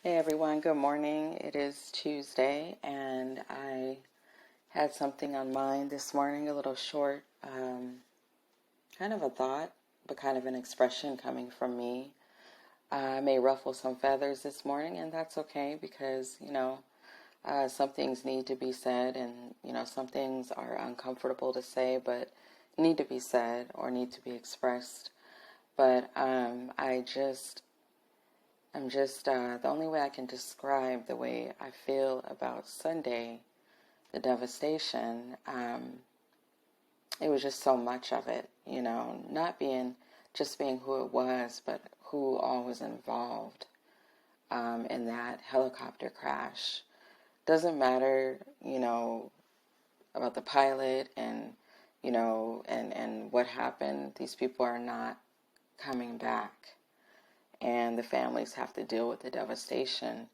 Hey everyone, good morning. It is Tuesday, and I had something on mind this morning, a little short, kind of a thought, but kind of an expression coming from me. I may ruffle some feathers this morning, and that's okay because, some things need to be said, and, some things are uncomfortable to say, but need to be said or need to be expressed. But the only way I can describe the way I feel about Sunday, the devastation, it was just so much of it, not just being who it was, but who all was involved in that helicopter crash. Doesn't matter, about the pilot and, and what happened. These people are not coming back. And the families have to deal with the devastation.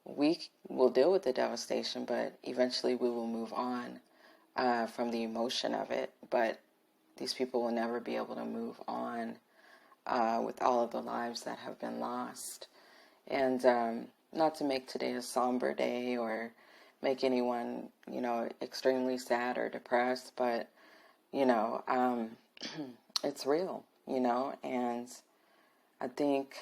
We will deal with the devastation, but eventually we will move on from the emotion of it. But these people will never be able to move on with all of the lives that have been lost. And not to make today a somber day or make anyone, extremely sad or depressed, but, it's real, and I think,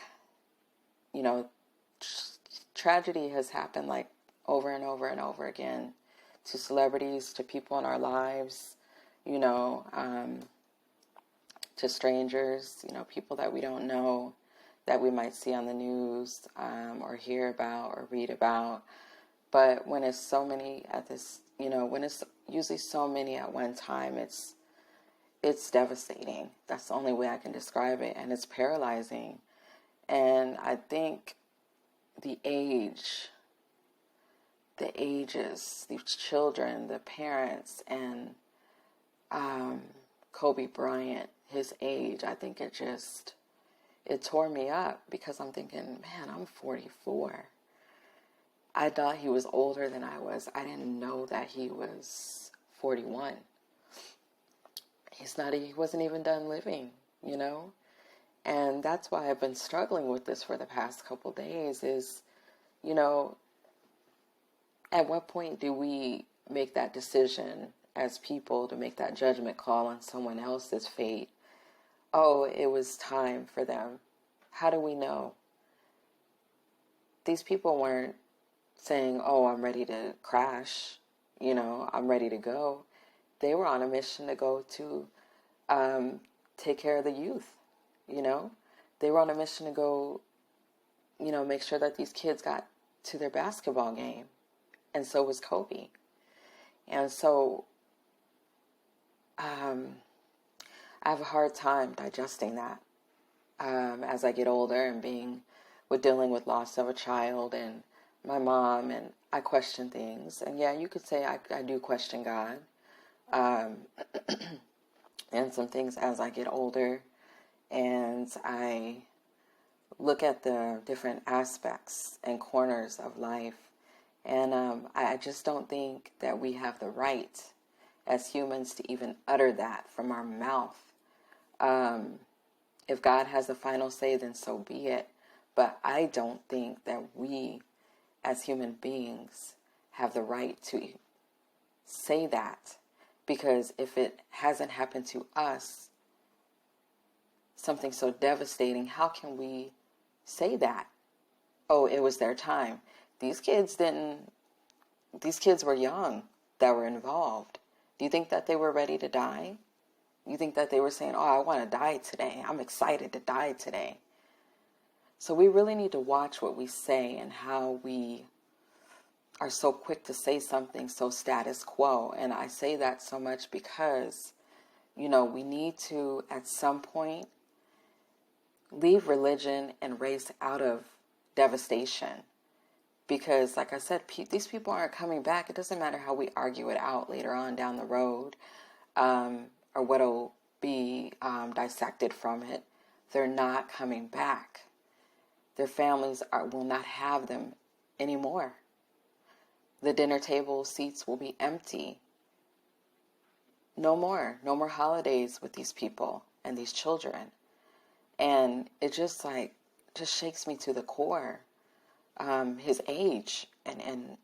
tragedy has happened like over and over and over again to celebrities, to people in our lives, to strangers, people that we don't know, that we might see on the news or hear about or read about. But when it's so many when it's usually so many at one time, it's devastating. That's the only way I can describe it. And it's paralyzing. And I think the ages, these children, the parents, and Kobe Bryant, his age, I think it tore me up because I'm thinking, man, I'm 44. I thought he was older than I was. I didn't know that he was 41. He wasn't even done living, And that's why I've been struggling with this for the past couple days is, at what point do we make that decision as people to make that judgment call on someone else's fate? Oh, it was time for them. How do we know? These people weren't saying, oh, I'm ready to crash, I'm ready to go. They were on a mission to go to take care of the youth, They were on a mission to go, make sure that these kids got to their basketball game. And so was Kobe. And so I have a hard time digesting that as I get older and dealing with loss of a child and my mom, and I question things. And yeah, you could say I do question God. And some things as I get older and I look at the different aspects and corners of life. And I just don't think that we have the right as humans to even utter that from our mouth. If God has the final say, then so be it. But I don't think that we as human beings have the right to say that. Because if it hasn't happened to us, something so devastating, how can we say that? Oh, it was their time. These kids were young that were involved. Do you think that they were ready to die? You think that they were saying, oh, I want to die today. I'm excited to die today. So we really need to watch what we say and how we are so quick to say something so status quo. And I say that so much because, we need to, at some point, leave religion and race out of devastation. Because, like I said, these people aren't coming back. It doesn't matter how we argue it out later on down the road or what will be dissected from it. They're not coming back. Their families will not have them anymore. The dinner table seats will be empty. No more holidays with these people and these children. And it just shakes me to the core his age. And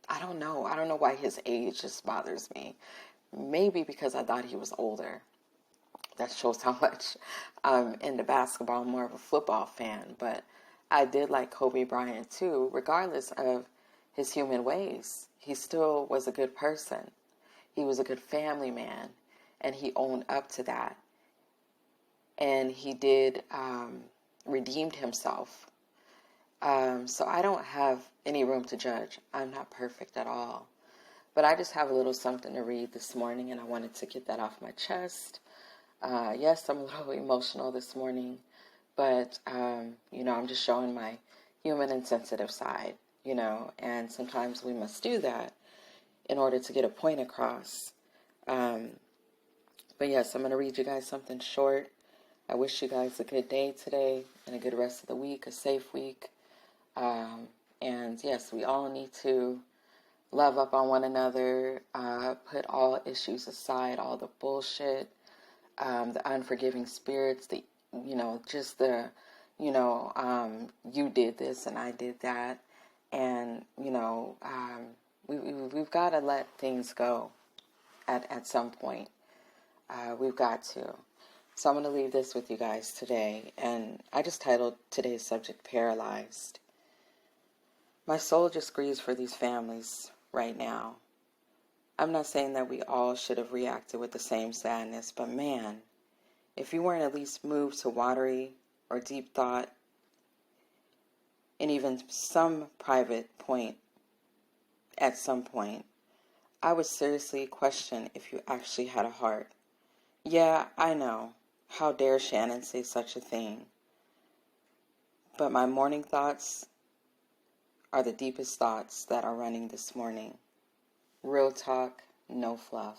I don't know. I don't know why his age just bothers me. Maybe because I thought he was older. That shows how much I'm into basketball. I'm more of a football fan. But I did like Kobe Bryant too, regardless of his human ways. He still was a good person. He was a good family man, and he owned up to that. And he did redeemed himself. So I don't have any room to judge. I'm not perfect at all. But I just have a little something to read this morning, and I wanted to get that off my chest. Yes, I'm a little emotional this morning, but, I'm just showing my human and sensitive side, and sometimes we must do that in order to get a point across. But yes, I'm going to read you guys something short. I wish you guys a good day today and a good rest of the week, a safe week. And yes, we all need to love up on one another, put all issues aside, all the bullshit, the unforgiving spirits, you did this and I did that. And, we've got to let things go at some point. We've got to. So I'm going to leave this with you guys today. And I just titled today's subject, Paralyzed. My soul just grieves for these families right now. I'm not saying that we all should have reacted with the same sadness, but man, if you weren't at least moved to watery or deep thought, and even some private point at some point, I would seriously question if you actually had a heart. Yeah, I know. How dare Shannon say such a thing? But my morning thoughts are the deepest thoughts that are running this morning. Real talk, no fluff.